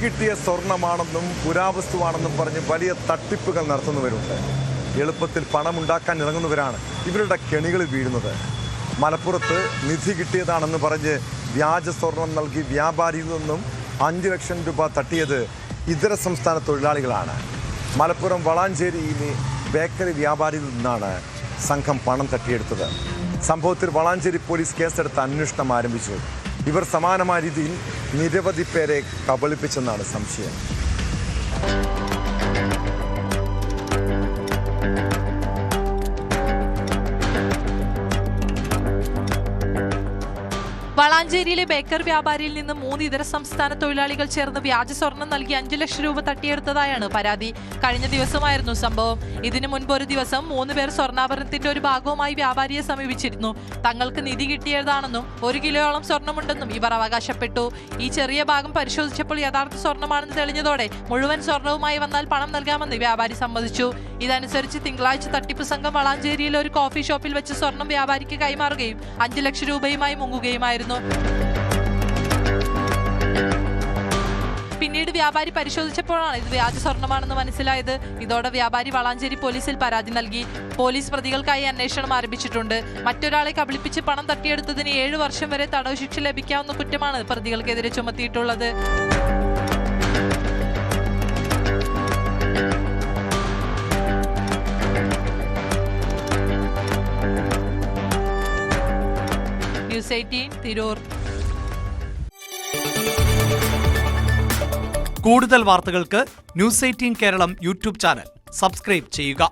കിട്ടിയ സ്വർണമാണെന്നും പുരാവസ്തുവാണെന്നും പറഞ്ഞ് വലിയ തട്ടിപ്പുകൾ നടത്തുന്നവരുണ്ട്. എളുപ്പത്തിൽ പണമുണ്ടാക്കാൻ ഇറങ്ങുന്നവരാണ് ഇവരുടെ കെണികളിൽ വീഴുന്നത്. മലപ്പുറത്ത് നിധി കിട്ടിയതാണെന്ന് പറഞ്ഞ് വ്യാജ സ്വർണം നൽകി വ്യാപാരിയിൽ നിന്നും 5 ലക്ഷം രൂപ തട്ടിയത് ഇതര സംസ്ഥാന തൊഴിലാളികളാണ്. മലപ്പുറം വളാഞ്ചേരിയിലെ ബേക്കറി വ്യാപാരിയിൽ നിന്നാണ് സംഘം പണം തട്ടിയെടുത്തത്. സംഭവത്തിൽ വളാഞ്ചേരി പോലീസ് കേസെടുത്ത് അന്വേഷണം ആരംഭിച്ചു. ഇവർ സമാനമായ രീതിയിൽ നിരവധി പേരെ കബളിപ്പിച്ചെന്നാണ് സംശയം. വളാഞ്ചേരിയിലെ ബേക്കർ വ്യാപാരിയിൽ നിന്ന് 3 ഇതര സംസ്ഥാന തൊഴിലാളികൾ ചേർന്ന് വ്യാജ സ്വർണം നൽകി 5 ലക്ഷം രൂപ തട്ടിയെടുത്തതായാണ് പരാതി. കഴിഞ്ഞ ദിവസമായിരുന്നു സംഭവം. ഇതിനു മുൻപ് ഒരു ദിവസം 3 പേർ സ്വർണ്ണാഭരണത്തിന്റെ ഒരു ഭാഗവുമായി വ്യാപാരിയെ സമീപിച്ചിരുന്നു. തങ്ങൾക്ക് നിധി കിട്ടിയതാണെന്നും 1 കിലോയോളം സ്വർണമുണ്ടെന്നും ഇവർ അവകാശപ്പെട്ടു. ഈ ചെറിയ ഭാഗം പരിശോധിച്ചപ്പോൾ യഥാർത്ഥ സ്വർണമാണെന്ന് തെളിഞ്ഞതോടെ മുഴുവൻ സ്വർണവുമായി വന്നാൽ പണം നൽകാമെന്ന് വ്യാപാരി സമ്മതിച്ചു. ഇതനുസരിച്ച് തിങ്കളാഴ്ച തട്ടിപ്പ് സംഘം വളാഞ്ചേരിയിലെ ഒരു കോഫി ഷോപ്പിൽ വെച്ച് സ്വർണം വ്യാപാരിക്ക് കൈമാറുകയും 5 ലക്ഷം രൂപയുമായി മുങ്ങുകയുമായിരുന്നു. പിന്നീട് വ്യാപാരി പരിശോധിച്ചപ്പോഴാണ് ഇത് വ്യാജ സ്വർണമാണെന്ന് മനസ്സിലായത്. ഇതോടെ വ്യാപാരി വളാഞ്ചേരി പോലീസിൽ പരാതി നൽകി. പോലീസ് പ്രതികൾക്കായി അന്വേഷണം ആരംഭിച്ചിട്ടുണ്ട്. മറ്റൊരാളെ കബളിപ്പിച്ച് പണം തട്ടിയെടുത്തതിന് 7 വർഷം വരെ തടവ് ശിക്ഷ ലഭിക്കാവുന്ന കുറ്റമാണ് പ്രതികൾക്കെതിരെ ചുമത്തിയിട്ടുള്ളത്. ന്യൂസ് 18 തിരൂർ. കൂടുതൽ വാർത്തകൾക്ക് news 18 Keralam YouTube channel subscribe ചെയ്യുക.